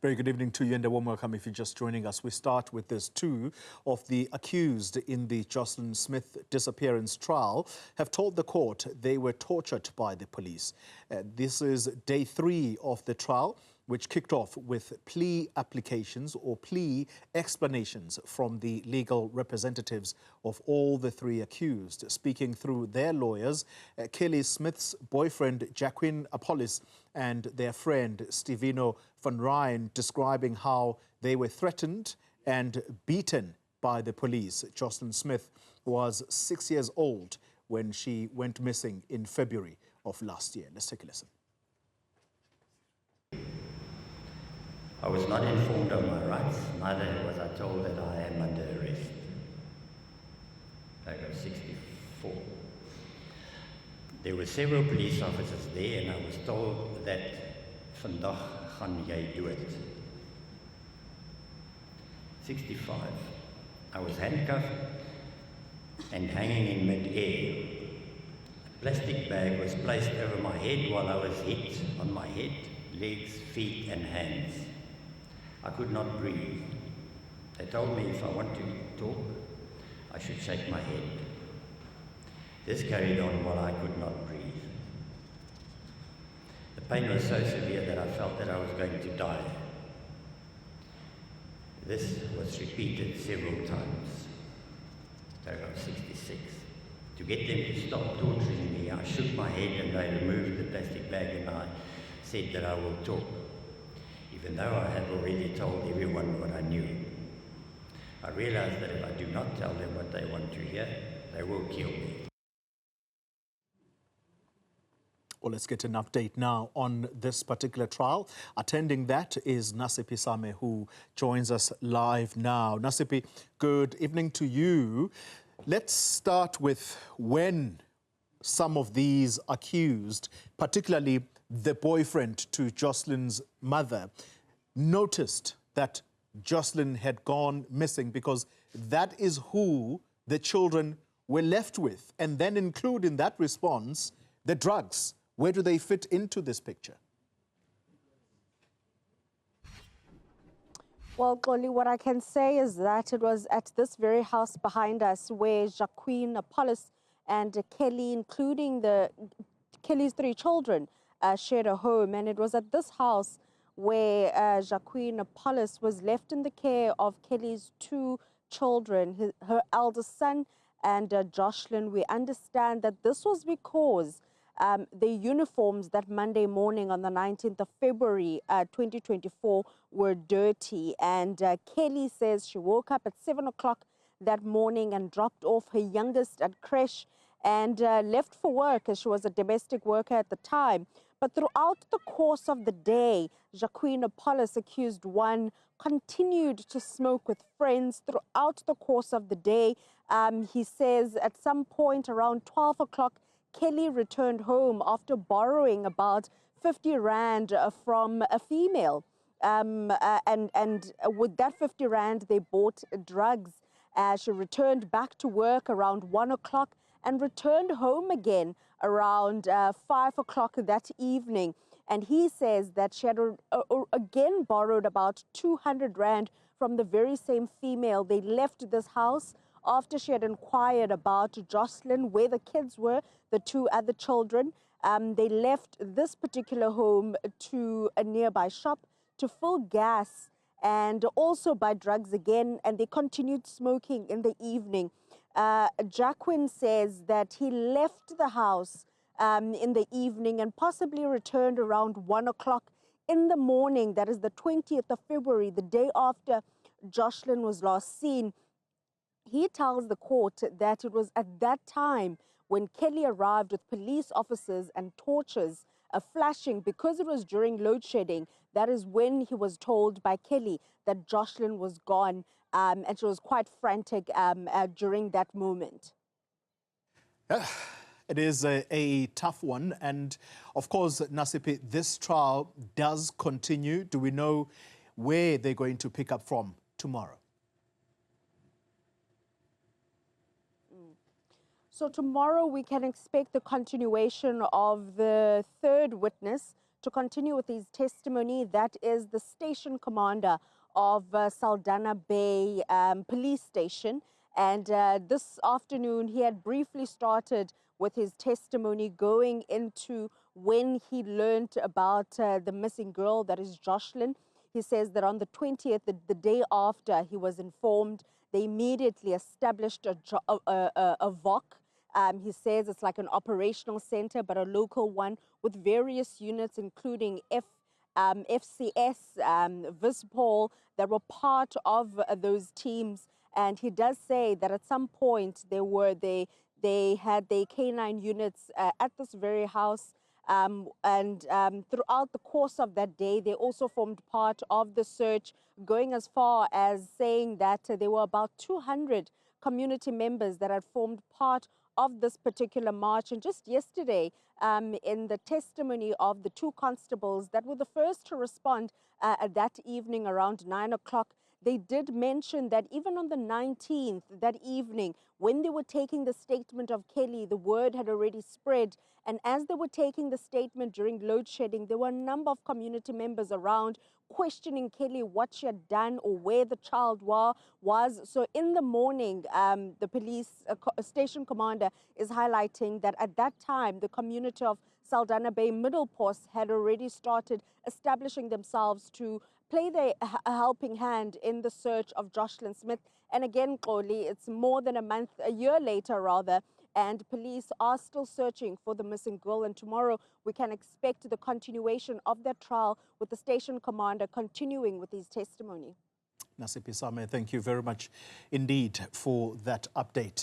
Very good evening to you and a warm welcome if you're just joining us. We start with this. Two of the accused in the Joshlin Smith disappearance trial have told the court they were tortured by the police. This is day 3 of the trial, which kicked off with plea applications or plea explanations from the legal representatives of all the 3 accused. Speaking through their lawyers, Kelly Smith's boyfriend, Jacquin Appollis, and their friend, Steveno from Rhyn, describing how they were threatened and beaten by the police. Joshlin Smith was 6 years old when she went missing in February of last year. Let's take a listen. I was not informed of my rights, neither was I told that I am under arrest. Paragraph 64. There were several police officers there and I was told that vandag gaan jy dood. 65. I was handcuffed and hanging in mid-air. A plastic bag was placed over my head while I was hit on my head, legs, feet and hands. I could not breathe. They told me if I want to talk, I should shake my head. This carried on while I could not breathe. The pain was so severe that I felt that I was going to die. This was repeated several times. Paragraph 66. To get them to stop torturing me, I shook my head and they removed the plastic bag and I said that I will talk, even though I had already told everyone what I knew. I realized that if I do not tell them what they want to hear, they will kill me. Well, let's get an update now on this particular trial. Attending that is Nasiphi Same, who joins us live now. Nasiphi, good evening to you. Let's start with when some of these accused, particularly the boyfriend to Joshlin's mother, noticed that Joshlin had gone missing, because that is who the children were left with. And then include in that response the drugs. Where do they fit into this picture? Well, Xoli, what I can say is that it was at this very house behind us where Jacquin, Appollis and Kelly, including Kelly's 3 children, shared a home. And it was at this house where Jacquin Appollis was left in the care of Kelly's 2 children, her eldest son and Joshlin. We understand that this was because the uniforms that Monday morning on the 19th of February 2024 were dirty. And Kelly says she woke up at 7 o'clock that morning and dropped off her youngest at creche and left for work, as she was a domestic worker at the time. But throughout the course of the day, Jacquin Appollis, accused 1, continued to smoke with friends throughout the course of the day. He says at some point around 12 o'clock, Kelly returned home after borrowing about 50 rand from a female. And with that 50 rand, they bought drugs. She returned back to work around 1 o'clock and returned home again around 5 o'clock that evening. And he says that she had again borrowed about 200 rand from the very same female. They left this house after she had inquired about Joshlin, where the kids were, the 2 other children. They left this particular home to a nearby shop to fill gas and also buy drugs again, and they continued smoking in the evening. Jacquin says that he left the house in the evening and possibly returned around 1 o'clock in the morning. That is the 20th of February, the day after Joshlin was last seen. He tells the court that it was at that time when Kelly arrived with police officers and torches flashing, because it was during load shedding. That is when he was told by Kelly that Joshlin was gone, and she was quite frantic during that moment. It is a tough one. And of course, Nasiphi, this trial does continue. Do we know where they're going to pick up from tomorrow? So tomorrow we can expect the continuation of the 3rd witness to continue with his testimony. That is the station commander of Saldanha Bay police station. And this afternoon, he had briefly started with his testimony, going into when he learned about the missing girl, that is Joshlin. He says that on the 20th, the day after he was informed, they immediately established a VOC. He says it's like an operational center, but a local one with various units, including FCS, Vispol, that were part of those teams. And he does say that at some point they had their canine units at this very house. Throughout the course of that day, they also formed part of the search, going as far as saying that there were about 200 community members that had formed part of this particular march. And just yesterday, in the testimony of the two constables that were the first to respond that evening around 9 o'clock, they did mention that even on the 19th, that evening, when they were taking the statement of Kelly, the word had already spread. And as they were taking the statement during load shedding, there were a number of community members around questioning Kelly what she had done or where the child was. So in the morning, the police station commander is highlighting that at that time, the community of Saldanha Bay Middle Post had already started establishing themselves to play their helping hand in the search of Joshlin Smith. And again, Xoli, it's more than a year later rather, and police are still searching for the missing girl. And tomorrow we can expect the continuation of that trial, with the station commander continuing with his testimony. Nasiphi Same, thank you very much indeed for that update.